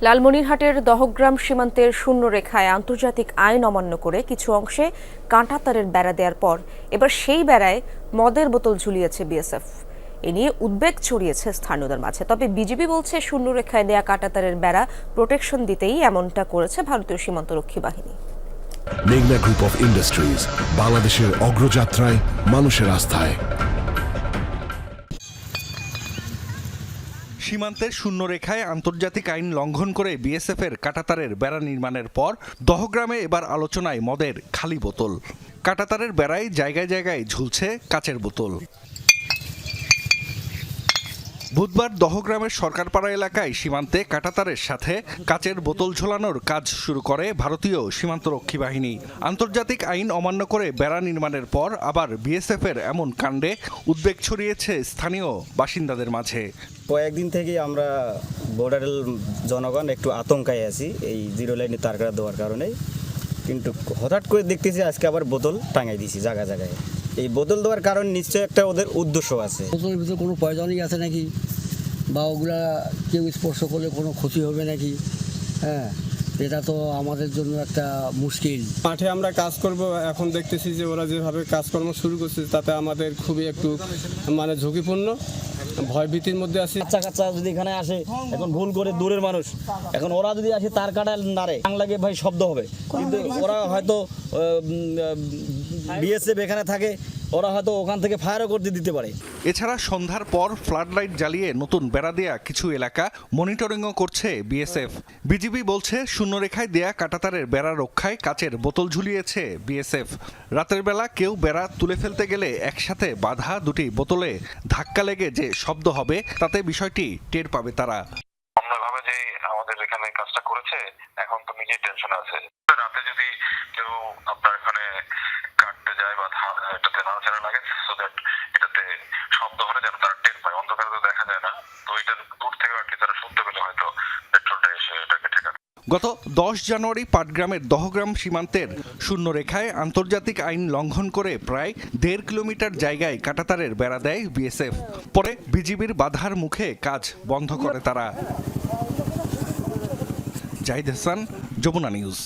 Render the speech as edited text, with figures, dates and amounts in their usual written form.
লালমনিরহাটের দহগ্রাম সীমান্তের শূন্য রেখায় আন্তর্জাতিক আইন অমান্য করে কিছু অংশে কাঁটাতারের বেড়া দেওয়ার পর এবার সেই বেড়ায় মদের বোতল ঝুলিয়েছে বিএসএফ। এ নিয়ে উদ্বেগ ছড়িয়েছে স্থানীয়দের মাঝে। তবে বিজিবি বলছে শূন্য রেখায় দেয়া কাঁটাতারের বেড়া প্রোটেকশন দিতেই এমনটা করেছে ভারতীয় সীমান্তরক্ষী বাহিনী। মেঘনা গ্রুপ অফ ইন্ডাস্ট্রিজ, বাংলাদেশের অগ্রযাত্রায় মানুষের আস্থায়। সীমান্তের শূন্যরেখায় আন্তর্জাতিক আইন লঙ্ঘন করে বিএসএফের কাঁটাতারের বেড়া নির্মাণের পর দহগ্রামে এবার আলোচনায় মদের খালি বোতল। কাঁটাতারের বেড়ায় জায়গায় জায়গায় ঝুলছে কাচের বোতল। বুধবার দহগ্রামের সরকারপাড়া এলাকায় সীমান্তে কাঁটাতারের সাথে কাচের বোতল ঝোলানোর কাজ শুরু করে ভারতীয় সীমান্তরক্ষী বাহিনী। আন্তর্জাতিক আইন অমান্য করে বেড়া নির্মাণের পর আবার বিএসএফের এমন কাণ্ডে উদ্বেগ ছড়িয়েছে স্থানীয় বাসিন্দাদের মাঝে। কয়েকদিন থেকেই আমরা বর্ডারের জনগণ একটু আতঙ্কায় আছি এই জিরো লাইনে তার কাটা দেওয়ার কারণে, কিন্তু হঠাৎ করে দেখতেছি আজকে আবার বোতল টাঙাই দিছি জায়গায় জায়গায়। এই বোতল দেওয়ার কারণ নিশ্চয়ই একটা ওদের উদ্দেশ্য আছে। বোতলের ভিতরে কোনো পয়জনই আছে নাকি, বা ওগুলা কেউ স্পর্শ করলে কোনো ক্ষতি হবে নাকি? হ্যাঁ, এটা তো আমাদের জন্য একটা মুশকিল। মাঠে আমরা কাজ করব, এখন দেখতেছি যে ওরা যেভাবে কাজকর্ম শুরু করছে তাতে আমাদের খুবই একটু ঝুঁকিপূর্ণ, ভয়ভীতির মধ্যে আছি। কাচ্চা যদি এখানে আসে, এখন ভুল করে দূরের মানুষ, এখন ওরা যদি আসে তার কাটা নাড়ে লাগে ভাই শব্দ হবে, কিন্তু ওরা হয়তো বিএসএফ এখানে থাকে, ওরা হয়তো ওখান থেকে ফায়ারও করতে দিতে পারে। এছাড়া সন্ধ্যার পর ফ্লাড লাইট জ্বালিয়ে নতুন বেড়া দেয়া কিছু এলাকা মনিটরিংও করছে বিএসএফ। বিজিবি বলছে শূন্যরেখায় দেয়া কাঁটাতারের বেড়া রক্ষায় কাচের বোতল ঝুলিয়েছে বিএসএফ। রাতের বেলা কেউ বেড়া তুলে ফেলতে গেলে একসাথে বাঁধা দুটি বোতলে ধাক্কা লেগে যে শব্দ হবে তাতে বিষয়টি টের পাবে তারা। ভাবে যে আমাদের এখানে কাজটা করেছে, এখন তো নিজের টেনশন আছে। রাতে যদি কেউ আপনার এখানে কাটতে যায় বা এটাতে নাড়াচাড়া লাগে, সো দ্যাট এটাতে শব্দ হলে যেন তারা টের পায়। অন্ধকারে তো দেখা যায় না, তো এটা দূর থেকে আর কি তারা শুনতে পেলে হয়তো পেট্রোলটা এসে এটাকে ঠেকাবে। গত 10 জানুয়ারি পাটগ্রামের দহগ্রাম সীমান্তের শূন্যরেখায় আন্তর্জাতিক আইন লঙ্ঘন করে প্রায় 1.5 কিলোমিটার জায়গায় কাঁটাতারের বেড়া দেয় বিএসএফ। পরে বিজিবির বাধার মুখে কাজ বন্ধ করে তারা। জাহিদ হাসান, যমুনা নিউজ।